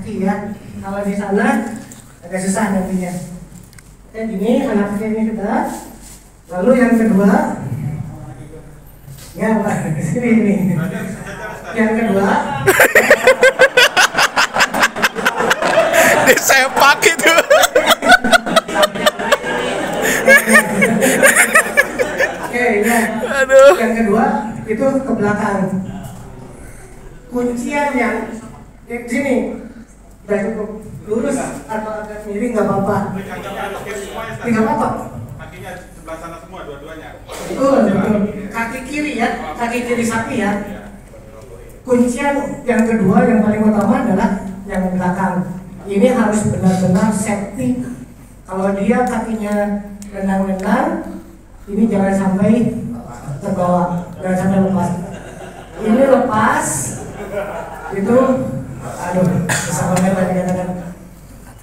kaki ya. Kalau di sana agak susah nantinya. Kayak gini, anak kaki ini kita. Lalu yang kedua, ya Pak, sini ini. Yang kedua, disepak itu. oke, ya. Aduh. Yang kedua itu ke belakang. Kuncian yang di sini udah cukup lurus atau agak miring nggak apa-apa. Nggak apa-apa. Kakinya sebelah sana semua dua-duanya. Betul, betul. Kaki kiri ya, kaki kiri sapi ya. Kuncian yang kedua yang paling utama adalah yang belakang. Ini harus benar-benar safety. Kalau dia kakinya rendang-rendang, ini jangan sampai terbawa, jangan sampai lepas. Ini lepas, itu, aduh, bisa banget kadang-kadang.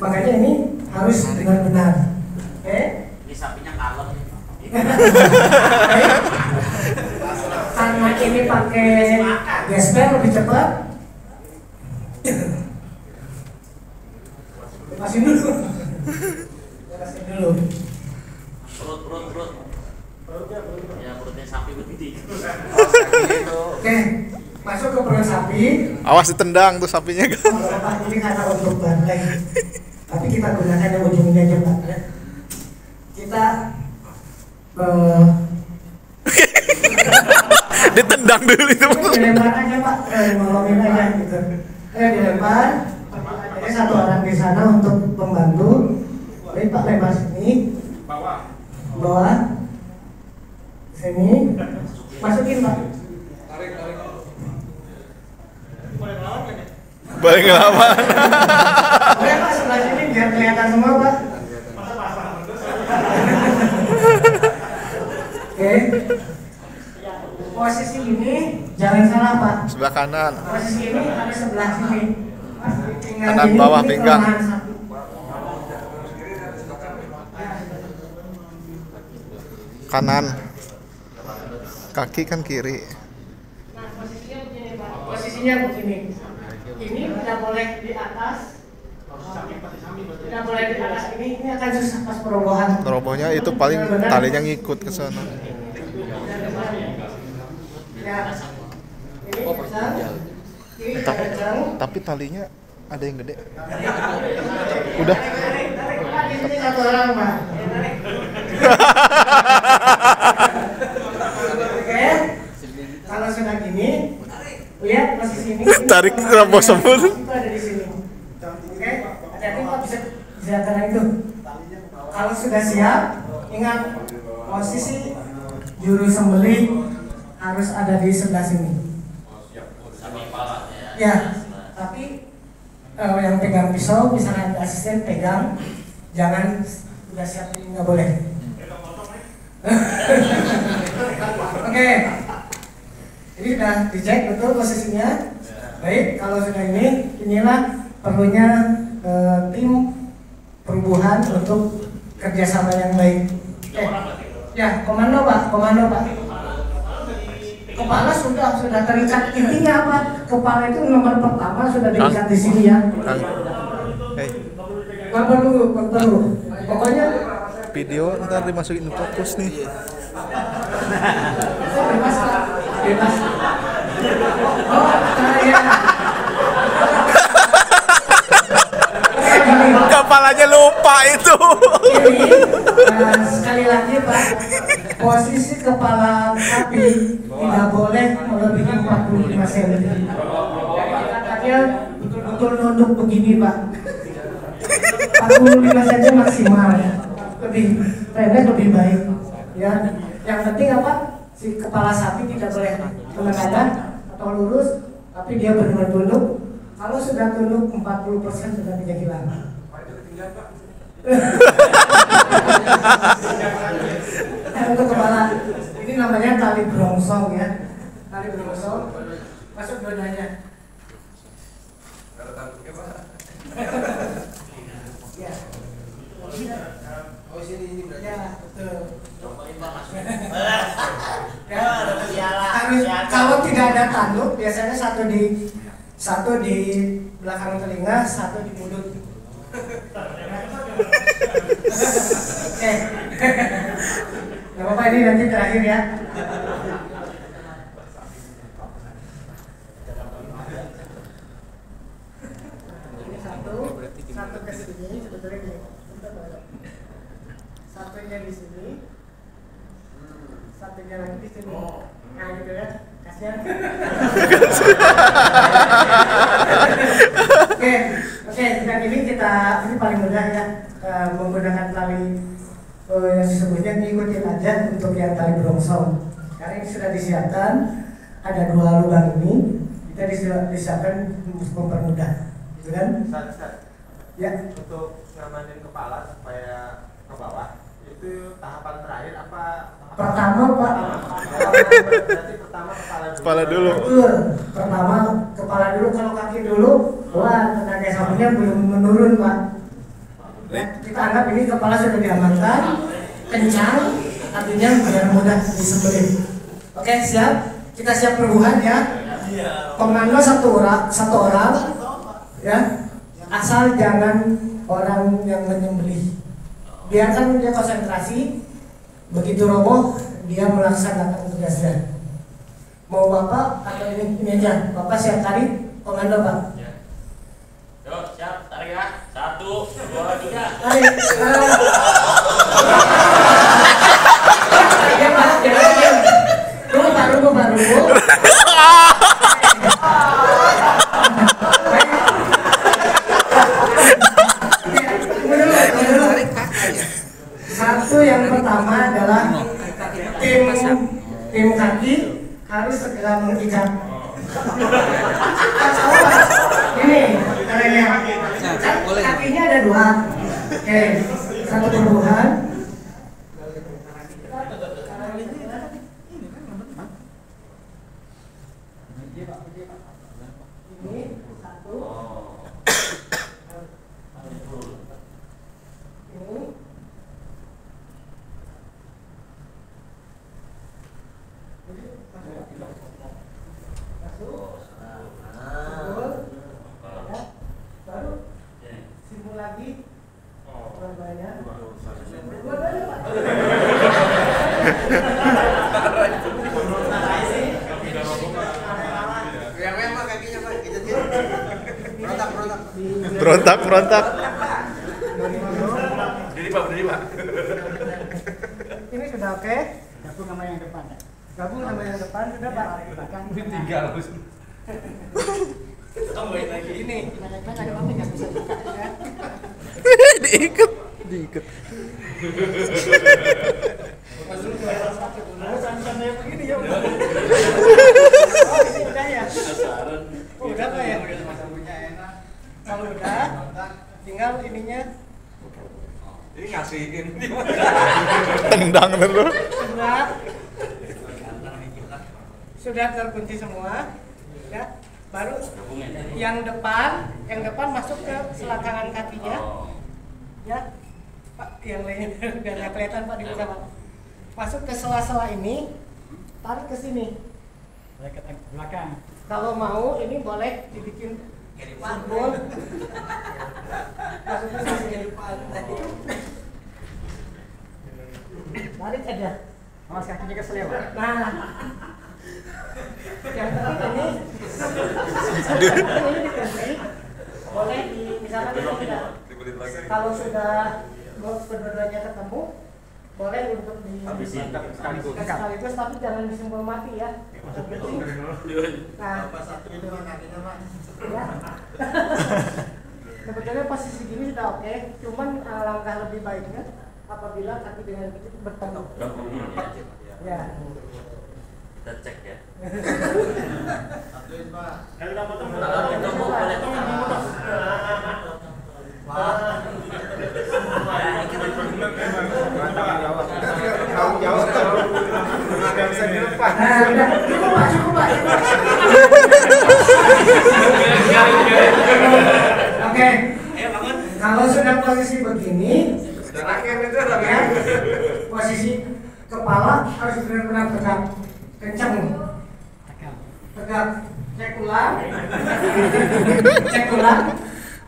Makanya ini harus benar-benar. Oke? Ini sapinya kalem. Karena ini pakai gesper lebih cepat. Lepasin dulu. Lepasin dulu. Perut. Ya perutnya sapi begini. Oke, masuk ke perut sapi. Awas ditendang tuh sapinya. Pak, ini karena untuk banteng. Tapi kita gunakan yang ujung ini aja Pak. Ya. Kita Ditendang dulu itu. dilempar aja Pak, nolongin aja gitu. Dilempar. Ada satu orang di sana untuk membantu. Baik Pak, lempar sini. Bawah. Sini. Masukin Pak. Balik ngelawan. Oke Pak, sebelah sini biar kelihatan semua Pak. Oke. Posisi ini jangan salah Pak. Sebelah kanan. Posisi ini ada sebelah sini. Pinggang Kanan ini, bawah ini pinggang. kelemahan sapi. Kanan. Kaki kan kiri. Nah, posisinya begini Pak. Posisinya begini. Ini tidak boleh di atas. Tidak boleh di atas ini akan susah pas perobohan. Terobohnya itu paling talinya ngikut ke sana. Ya. Ini besar. Ini kencang. Tapi talinya ada yang gede. Udah. Pak, di sini satu orang Pak. Oke. Kalau sudah gini, lihat posisi ini. Tarik rambut semut. Itu ada di sini. Oke. Hati-hati Pak, bisa karena itu. Kalau sudah siap, ingat posisi juru sembelih harus ada di sebelah sini. Ya, tapi yang pegang pisau misalnya asisten pegang, jangan udah siap ini nggak boleh. Oke, ini sudah dicek betul posisinya. Baik, kalau sudah inilah perlunya tim perubahan untuk kerjasama yang baik. Ya, komando Pak. Kepala sudah terikat. Intinya apa? Kepala itu nomor pertama sudah diikat di sini ya. Hey, Gambar dulu. Pokoknya video ntar dimasukin fokus nih. bebas. Oh, ya. Kepalanya lupa itu. Ini sekali lagi Pak, posisi kepala sapi tidak boleh melebihi 45 cm. Kakaknya betul-betul nunduk begini Pak. 45 saja maksimal. Lebih pendek lebih baik. Ya, yang penting apa? Si kepala sapi tidak boleh menghadap atau lurus, tapi dia benar-benar tunduk. Kalau sudah tunduk 40% sudah tidak hilang. Untuk kepala ini namanya tali brongsong ya. Tali brongsong masuk dua-duanya. Ya. Oh ini berarti. Ya, betul. Ya, Harus kalau tidak ada tanduk biasanya satu di belakang telinga, satu di mulut. Oke. Gak apa-apa, ini nanti terakhir ya. Ini satu ke sini sebetulnya gini. Satunya di sini, satunya lagi di sini. Nah gitu ya, kasihan. Oke, dan ini paling mudah ya, menggunakan tali yang disebutnya ngikutin aja untuk yang tali brongsong. Karena ini sudah disiapkan, ada 2 lubang ini, kita disiapkan untuk mempermudah, gitu kan? Ya. Untuk ngamanin kepala supaya ke bawah, itu tahapan terakhir apa? Pertama Pak. Berarti pertama kepala dulu. Betul. Pertama kepala dulu, kalau kaki dulu, wah tenaga sampingnya belum menurun Pak. Ya, kita anggap ini kepala sudah diamankan, kencang, artinya biar mudah disembelih. Oke, siap? Kita siap perubahan ya. Komando satu orang, ya. Asal jangan orang yang menyembelih. Biarkan dia konsentrasi. Begitu roboh, dia melaksanakan tugasnya. Mau Bapak atau ini aja? Bapak siap tarik, komando Pak. Ya. Yuk, siap, tarik ya. 1, 2, 3. Tarik. Ya Pak, diam. Tunggu Pak. Satu yang pertama adalah tim kaki harus segera mengikat. Ini caranya. Kakinya ada 2. Oke, satu perubahan. Ini satu. Ini. Baru simpul lagi. Dua-duanya. Berontak. Berdiri Pak. Ini sudah oke. Gabung sama yang depan. Sudah Pak. Ini tinggal. Tambahin lagi ini. Nggak bisa buka ya. Diikat. Begini ya. Ini udah ya. Udah Pak ya. Kalau udah, tinggal ininya. Ini ngasihin. Tendang terus. Sudah terkunci semua. Ya. Baru yang depan masuk ke selangkangan kakinya. Ya. Pak, yang lain udah nggak kelihatan Pak, dibuka Pak. Masuk ke sela-sela ini, tarik ke sini. Ke belakang. Kalau mau ini boleh dibikin simpul. Masuknya sini. Tarik aja. Awas kakinya keseleo. Nah. Yang penting ini dikunci. Boleh misalkan ini tidak. Kalau sudah kedua-duanya ketemu, boleh untuk Habisin. sekaligus, tapi jangan disimpul mati ya. Nah, ya. Sebetulnya posisi gini sudah oke, cuman langkah lebih baiknya apabila kaki dengan kaki bertemu. Ya. Kita cek ya. Cukup Pak. Oke. Kalau sudah posisi begini, ya, posisi kepala harus benar-benar tegak, kencang, tegak. Cek ulang. Cek ulang.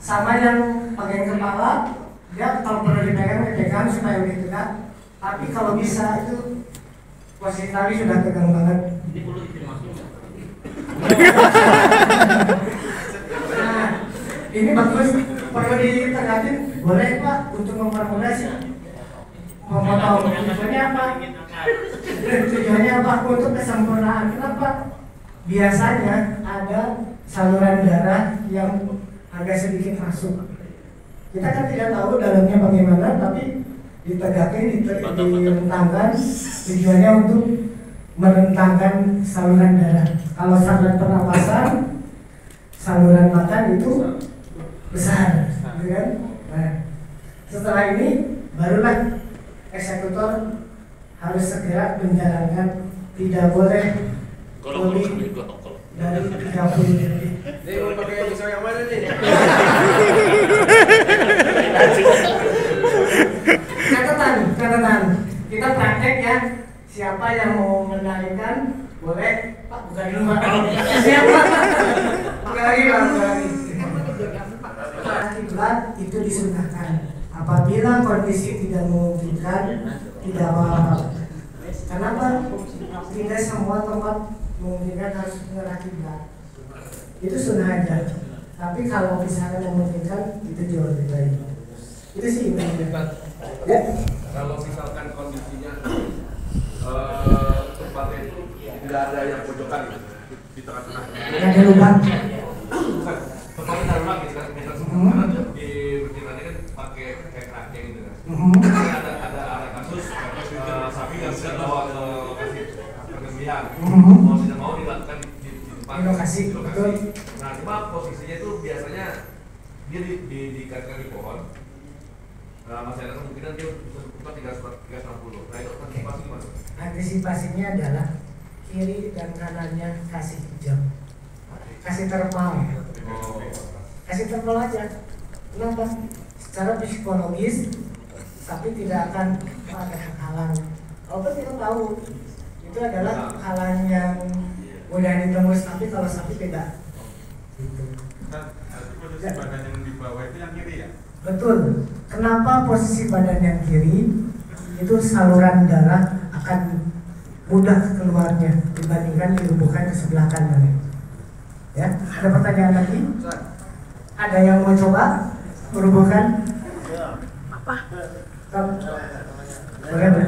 Sama yang bagian kepala, dia kalau perlu dipegang supaya lebih tegak. Tapi kalau bisa itu posisi tali sudah tegang banget. Ini perlu dimasuk. Nah, ini bagus. Perlu ditegakin, boleh Pak untuk mempermudah sih. Memotong tujuannya apa? Tujuannya apa? Untuk kesempurnaan. Kenapa? Biasanya ada saluran darah yang agak sedikit masuk. Kita kan tidak tahu dalamnya bagaimana, tapi ditegakkan, direntangkan. Tujuannya untuk merentangkan saluran darah. Kalau saluran pernapasan, saluran makan itu besar, gitu kan? Nah, setelah ini barulah eksekutor harus segera menjalankan, tidak boleh lebih dari 30 detik. Ini mau pakai pisau yang mana nih? Catatan. Kita praktek ya. Siapa yang mau menarikan boleh Pak buka dulu Pak. Siapa? Buka lagi Pak. Kiblat itu disunahkan. Apabila kondisi tidak memungkinkan, tidak apa-apa. Kenapa? Tidak semua tempat memungkinkan harus mengarah kiblat. Itu sunnah aja. Tapi kalau misalnya memungkinkan, itu jauh lebih baik. Itu sih intinya. Ya. Kalau misalkan kondisinya tempatnya itu tidak ada yang pojokan gitu, di tengah-tengah. Ada lubang. Bukan, tempatnya darurat gitu kan, karena di perjalanan kan pakai kayak kerangkeng gitu kan. Ada kasus sapi yang bisa bawa ke lokasi perkembangan. Mau tidak mau dilakukan di tempat Di lokasi, betul. Nah, cuma posisinya itu biasanya dia dikatakan di pohon. Masih ada kemungkinan dia bisa berputar 360. Nah, itu antisipasi gimana? Antisipasinya adalah kiri dan kanannya kasih jam, kasih terpal. Kasih terpal aja. Kenapa? Secara psikologis, tapi tidak akan ada halang. Walaupun kita tahu itu adalah halang yang mudah ditembus, tapi kalau sapi beda. Gitu. Posisi badan yang di bawah itu yang kiri ya? Betul. Kenapa posisi badan yang kiri? Itu saluran darah akan mudah keluarnya dibandingkan dilumpuhkan ke sebelah kanan. Ya, ada pertanyaan lagi? Ada yang mau coba merubuhkan? Apa? Boleh.